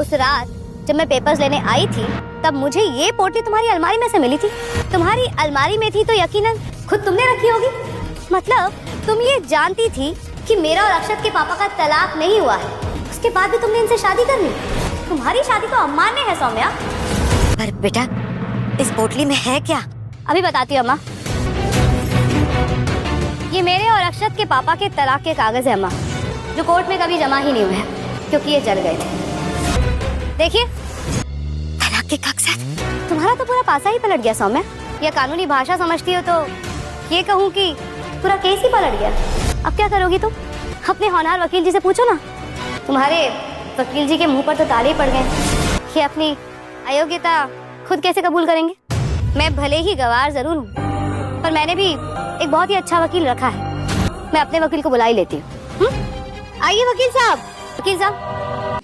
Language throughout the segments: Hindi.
उस रात जब मैं पेपर्स लेने आई थी तब मुझे ये पोटली तुम्हारी अलमारी में से मिली थी। तुम्हारी अलमारी में थी तो यकीनन खुद तुमने रखी होगी। मतलब तुम ये जानती थी कि मेरा और अक्षत के पापा का तलाक नहीं हुआ है, उसके बाद भी तुमने इनसे शादी कर ली। तुम्हारी शादी तो अमान्य है सौम्या। पर बेटा इस पोटली में है क्या? अभी बताती हूँ अम्मा। ये मेरे और अक्षत के पापा के तलाक के कागज है अम्मा, जो कोर्ट में कभी जमा ही नहीं हुए क्योंकि ये जल गए थे। देखिए तलाक के कागजात। तुम्हारा तो पूरा पासा ही पलट गया सौम्या। ये कानूनी भाषा समझती हो तो ये कहूँ कि पूरा केस ही पलट गया। अब क्या करोगी तुम? अपने होनहार वकील जी से पूछो ना। तुम्हारे वकील जी के मुंह पर तो ताले पड़ गए कि अपनी अयोग्यता खुद कैसे कबूल करेंगे। मैं भले ही गवार जरूर हूँ, पर मैंने भी एक बहुत ही अच्छा वकील रखा है। मैं अपने वकील को बुला ही लेती हूँ। आइए वकील साहब। वकील साहब,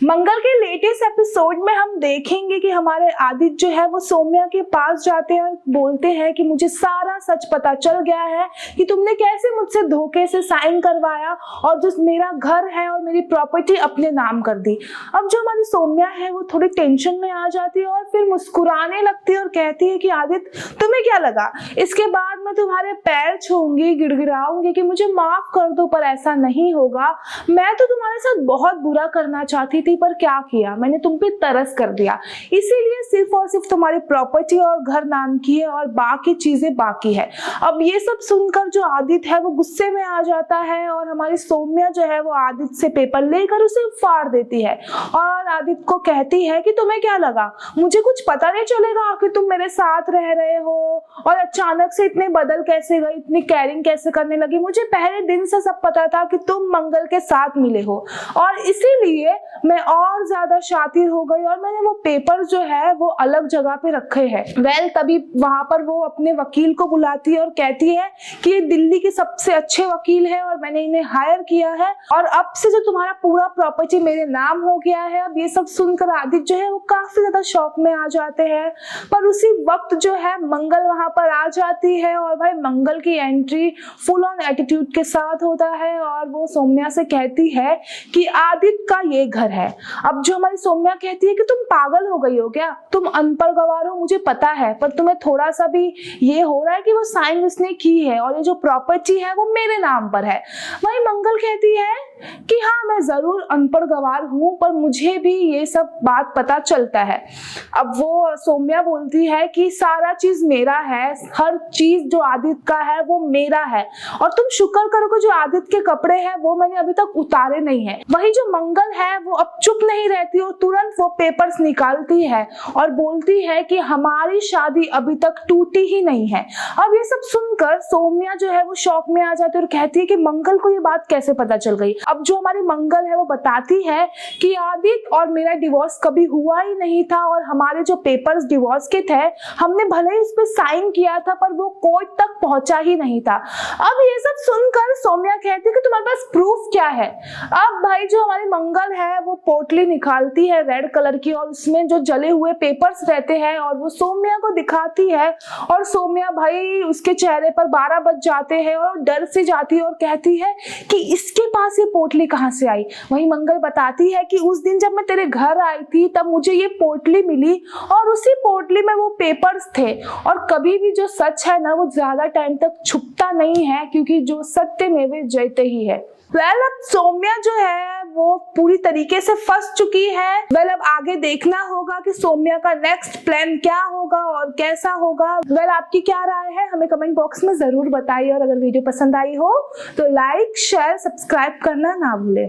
मंगल के लेटेस्ट एपिसोड में हम देखेंगे कि हमारे आदित्य जो है वो सौम्या के पास जाते हैं और बोलते हैं कि मुझे सारा सच पता चल गया है कि तुमने कैसे मुझसे धोखे से साइन करवाया और जो मेरा घर है और मेरी प्रॉपर्टी अपने नाम कर दी। अब जो हमारी सौम्या है वो थोड़ी टेंशन में आ जाती है और फिर मुस्कुराने लगती है और कहती है कि आदित्य तुम्हें क्या लगा इसके बाद मैं तुम्हारे पैर छूंगी, गिड़गिड़ाऊंगी कि मुझे माफ कर दो, पर ऐसा नहीं होगा। मैं तो तुम्हारे साथ बहुत बुरा करना चाहती थी पर क्या किया, मैंने तुम पे तरस कर दिया, इसीलिए सिर्फ और सिर्फ तुम्हारी प्रॉपर्टी और घर नाम की है और बाकी चीजें बाकी है। अब ये सब सुनकर जो आदित्य है वो गुस्से में आ जाता है और हमारी सौम्या जो है वो आदित्य से पेपर लेकर उसे फाड़ देती है और आदित्य को कहती है कि तुम्हें क्या लगा मुझे कुछ पता नहीं चलेगा कि तुम मेरे साथ रह रहे हो और अचानक से इतने बदल कैसे गई, इतनी केयरिंग कैसे करने लगी। मुझे पहले दिन से सब पता था कि तुम मंगल के साथ मिले हो और इसीलिए मैं और ज्यादा शातिर हो गई और मैंने वो पेपर जो है वो अलग जगह पे रखे हैं। तभी वहां पर वो अपने वकील को बुलाती है और कहती है कि ये दिल्ली के सबसे अच्छे वकील है और मैंने इन्हें हायर किया है और अब से जो तुम्हारा पूरा प्रॉपर्टी मेरे नाम हो गया है। अब ये सब सुनकर आदित्य जो है वो काफी ज्यादा शौक में आ जाते हैं, पर उसी वक्त जो है मंगल वहां पर आ जाती है और भाई मंगल की एंट्री फुल ऑन एटीट्यूड के साथ होता है और वो सौम्या से कहती है कि आदित्य का ये घर है। अब जो हमारी सौम्या कहती है कि तुम पागल हो गई हो क्या, तुम अनपढ़ गवार हो मुझे पता है, पर तुम्हें थोड़ा सा भी ये हो रहा है कि वो साइन उसने की है और ये जो प्रॉपर्टी है वो मेरे नाम पर है। वही मंगल कहती है कि हाँ मैं जरूर अनपढ़ गवार हूँ पर मुझे भी ये सब बात पता चलता है। अब वो सौम्या बोलती है कि सारा चीज मेरा है, हर चीज जो आदित्य का है वो मेरा है और तुम शुक्र करो कि जो आदित्य के कपड़े हैं वो मैंने अभी तक उतारे नहीं है। वही जो मंगल है वो अब चुप नहीं रहती और तुरंत वो पेपर्स निकालती है और बोलती है कि हमारी शादी अभी तक टूटी ही नहीं है। अब ये सब सुनकर सौम्या जो है वो शॉक में आ जाती है और कहती है कि मंगल को ये बात कैसे पता चल गई। अब जो हमारी मंगल है वो बताती है कि आदित्य और मेरा डिवोर्स कभी हुआ ही नहीं था और हमारे जो पेपर्स डिवोर्स के थे हमने भले ही उस पर साइन किया था पर वो कोर्ट तक पहुंचा ही नहीं था। अब ये सब सुनकर सौम्या कहती है कि तुम्हारे पास प्रूफ क्या है। अब भाई जो हमारी मंगल है वो पोटली निकालती है रेड कलर की और उसमें जो जले हुए पेपर्स रहते हैं और वो सौम्या को दिखाती है और सौम्या भाई उसके चेहरे पर 12 बज जाते हैं और डर से जाती है और कहती है कि इसके पास ये पोटली कहाँ से आई। वही मंगल बताती है कि उस दिन जब मैं तेरे घर आई थी तब मुझे ये पोटली मिली और उसी पोटली में वो पेपर्स थे और कभी भी जो सच है ना वो ज्यादा टाइम तक छुपता नहीं है क्योंकि जो सत्य में वे जयते ही है। अब सौम्या जो है वो पूरी तरीके से फंस चुकी है। अब आगे देखना होगा कि सौम्या का नेक्स्ट प्लान क्या होगा और कैसा होगा। आपकी क्या राय है हमें कमेंट बॉक्स में जरूर बताइए और अगर वीडियो पसंद आई हो तो लाइक शेयर सब्सक्राइब करना ना भूलें।